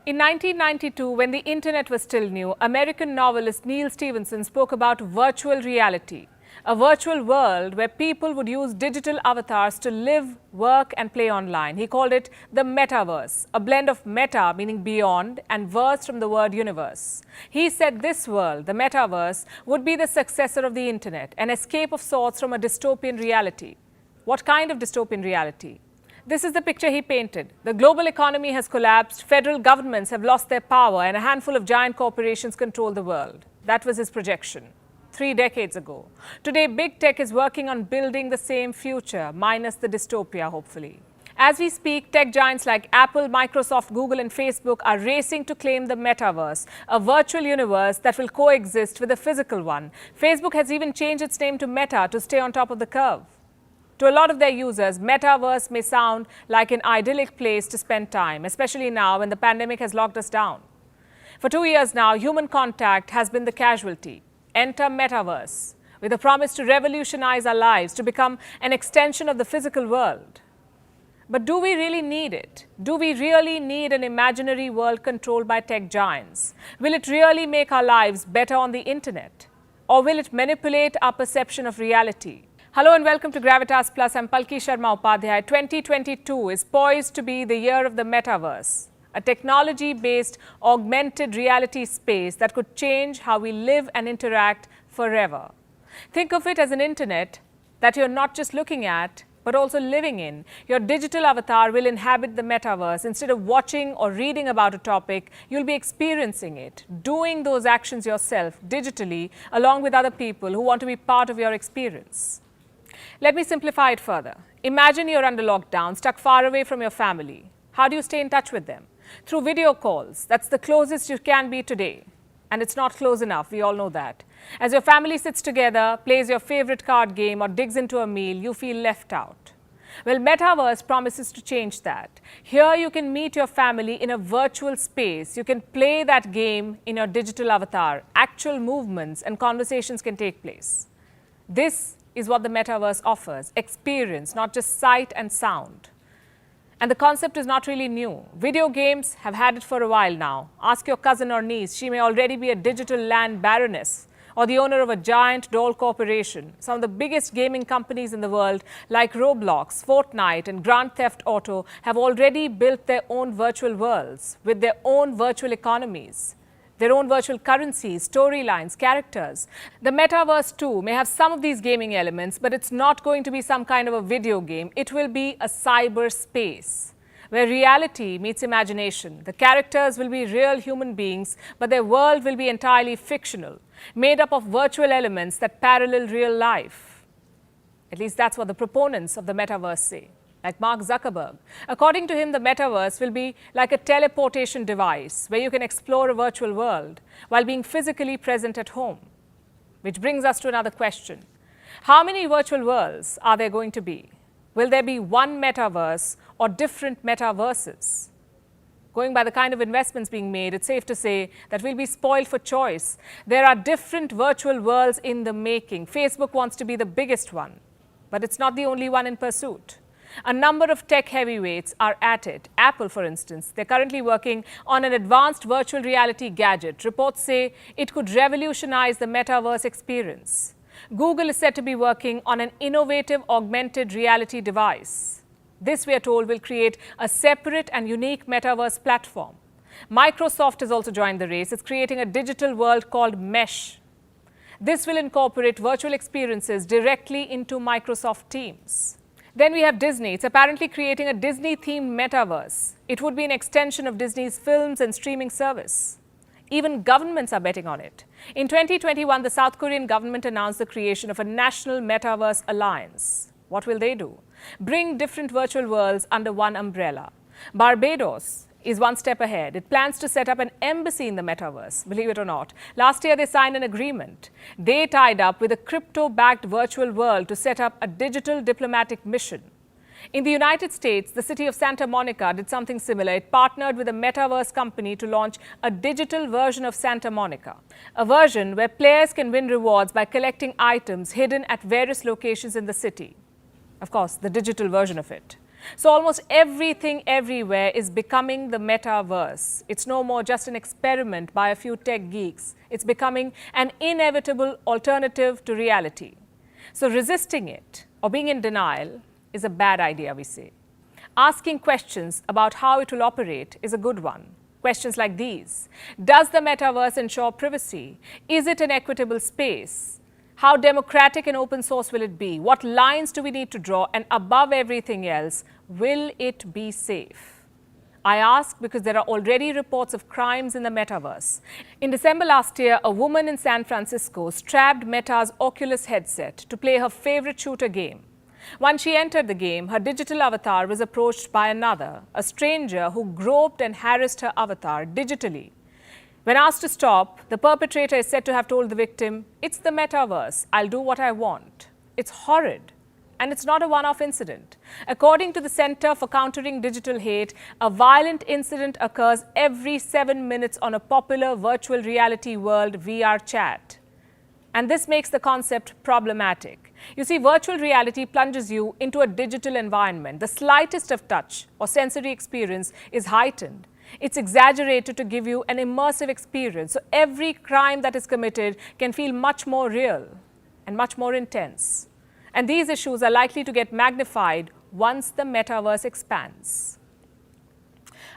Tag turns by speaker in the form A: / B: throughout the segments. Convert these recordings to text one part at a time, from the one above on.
A: In 1992, when the internet was still new, American novelist Neil Stephenson spoke about virtual reality, a virtual world where people would use digital avatars to live, work and play online. He called it the Metaverse, a blend of meta, meaning beyond, and verse from the word universe. He said this world, the Metaverse, would be the successor of the internet, an escape of sorts from a dystopian reality. What kind of dystopian reality? This is the picture he painted. The global economy has collapsed, federal governments have lost their power, and a handful of giant corporations control the world. That was his projection 3 decades ago. Today, big tech is working on building the same future, minus the dystopia, hopefully. As we speak, tech giants like Apple, Microsoft, Google, and Facebook are racing to claim the Metaverse, a virtual universe that will coexist with a physical one. Facebook has even changed its name to Meta to stay on top of the curve. To a lot of their users, Metaverse may sound like an idyllic place to spend time, especially now when the pandemic has locked us down. For 2 years now, human contact has been the casualty. Enter Metaverse, with a promise to revolutionize our lives, to become an extension of the physical world. But do we really need it? Do we really need an imaginary world controlled by tech giants? Will it really make our lives better on the internet? Or will it manipulate our perception of reality? Hello and welcome to Gravitas Plus. I'm Palki Sharma Upadhyay. 2022 is poised to be the year of the Metaverse, a technology-based augmented reality space that could change how we live and interact forever. Think of it as an internet that you're not just looking at, but also living in. Your digital avatar will inhabit the Metaverse. Instead of watching or reading about a topic, you'll be experiencing it, doing those actions yourself digitally, along with other people who want to be part of your experience. Let me simplify it further. Imagine you're under lockdown, stuck far away from your family. How do you stay in touch with them? Through video calls. That's the closest you can be today. And it's not close enough, we all know that. As your family sits together, plays your favorite card game or digs into a meal, you feel left out. Well, Metaverse promises to change that. Here you can meet your family in a virtual space. You can play that game in your digital avatar. Actual movements and conversations can take place. This is what the Metaverse offers, experience, not just sight and sound. And the concept is not really new. Video games have had it for a while now. Ask your cousin or niece, she may already be a digital land baroness or the owner of a giant doll corporation. Some of the biggest gaming companies in the world, like Roblox, Fortnite, and Grand Theft Auto, have already built their own virtual worlds with their own virtual economies, their own virtual currencies, storylines, characters. The Metaverse too may have some of these gaming elements, but it's not going to be some kind of a video game. It will be a cyberspace where reality meets imagination. The characters will be real human beings, but their world will be entirely fictional, made up of virtual elements that parallel real life. At least that's what the proponents of the Metaverse say, like Mark Zuckerberg. According to him, the Metaverse will be like a teleportation device where you can explore a virtual world while being physically present at home. Which brings us to another question. How many virtual worlds are there going to be? Will there be one Metaverse or different Metaverses? Going by the kind of investments being made, it's safe to say that we'll be spoiled for choice. There are different virtual worlds in the making. Facebook wants to be the biggest one, but it's not the only one in pursuit. A number of tech heavyweights are at it. Apple, for instance, they're currently working on an advanced virtual reality gadget. Reports say it could revolutionize the Metaverse experience. Google is said to be working on an innovative augmented reality device. This, we are told, will create a separate and unique Metaverse platform. Microsoft has also joined the race. It's creating a digital world called Mesh. This will incorporate virtual experiences directly into Microsoft Teams. Then we have Disney. It's apparently creating a Disney-themed Metaverse. It would be an extension of Disney's films and streaming service. Even governments are betting on it. In 2021, the South Korean government announced the creation of a national Metaverse alliance. What will they do? Bring different virtual worlds under one umbrella. Barbados is one step ahead. It plans to set up an embassy in the Metaverse, believe it or not. Last year, they signed an agreement. They tied up with a crypto-backed virtual world to set up a digital diplomatic mission. In the United States, the city of Santa Monica did something similar. It partnered with a Metaverse company to launch a digital version of Santa Monica, a version where players can win rewards by collecting items hidden at various locations in the city. Of course, the digital version of it. So almost everything everywhere is becoming the metaverse. It's no more just an experiment by a few tech geeks. It's becoming an inevitable alternative to reality. So resisting it or being in denial is a bad idea, we say. Asking questions about how it will operate is a good one. Questions like these: does the metaverse ensure privacy? Is it an equitable space? How democratic and open source will it be? What lines do we need to draw? And above everything else, will it be safe? I ask because there are already reports of crimes in the metaverse. In December last year, a woman in San Francisco strapped Meta's Oculus headset to play her favorite shooter game. Once she entered the game, her digital avatar was approached by another, a stranger who groped and harassed her avatar digitally. When asked to stop, the perpetrator is said to have told the victim, "It's the metaverse, I'll do what I want." It's horrid. And it's not a one-off incident. According to the Center for Countering Digital Hate, a violent incident occurs every 7 minutes on a popular virtual reality world VR chat. And this makes the concept problematic. You see, virtual reality plunges you into a digital environment. The slightest of touch or sensory experience is heightened. It's exaggerated to give you an immersive experience. So every crime that is committed can feel much more real and much more intense. And these issues are likely to get magnified once the metaverse expands.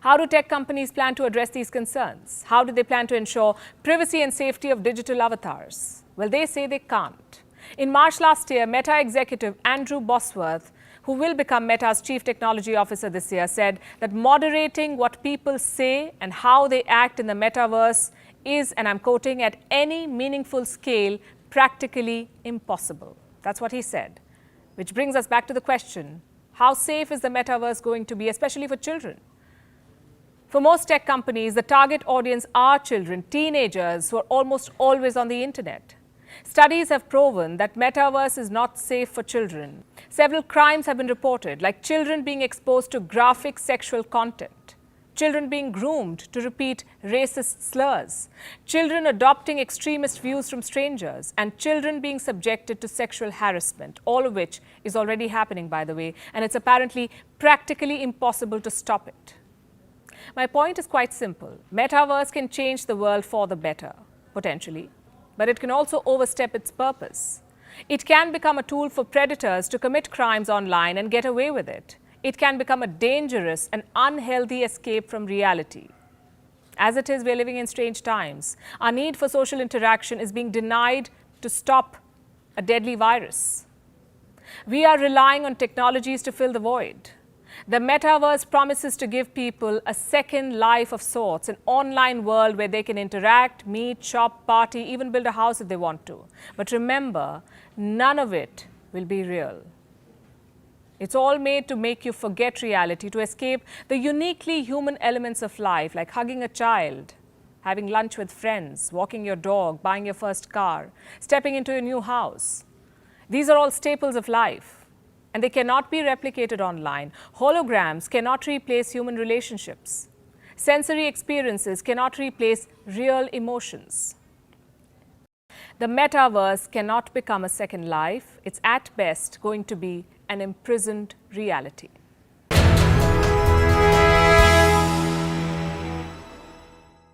A: How do tech companies plan to address these concerns? How do they plan to ensure privacy and safety of digital avatars? Well, they say they can't. In March last year, Meta executive Andrew Bosworth, who will become Meta's chief technology officer this year, said that moderating what people say and how they act in the metaverse is, and I'm quoting, "at any meaningful scale, practically impossible." That's what he said. Which brings us back to the question, how safe is the metaverse going to be, especially for children? For most tech companies, the target audience are children, teenagers who are almost always on the internet. Studies have proven that metaverse is not safe for children. Several crimes have been reported, like children being exposed to graphic sexual content, children being groomed to repeat racist slurs, children adopting extremist views from strangers, and children being subjected to sexual harassment, all of which is already happening, by the way, and it's apparently practically impossible to stop it. My point is quite simple. Metaverse can change the world for the better, potentially, but it can also overstep its purpose. It can become a tool for predators to commit crimes online and get away with it. It can become a dangerous and unhealthy escape from reality. As it is, we're living in strange times. Our need for social interaction is being denied to stop a deadly virus. We are relying on technologies to fill the void. The metaverse promises to give people a second life of sorts, an online world where they can interact, meet, shop, party, even build a house if they want to. But remember, none of it will be real. It's all made to make you forget reality, to escape the uniquely human elements of life, like hugging a child, having lunch with friends, walking your dog, buying your first car, stepping into a new house. These are all staples of life, and they cannot be replicated online. Holograms cannot replace human relationships. Sensory experiences cannot replace real emotions. The metaverse cannot become a second life. It's at best going to be an imprisoned reality.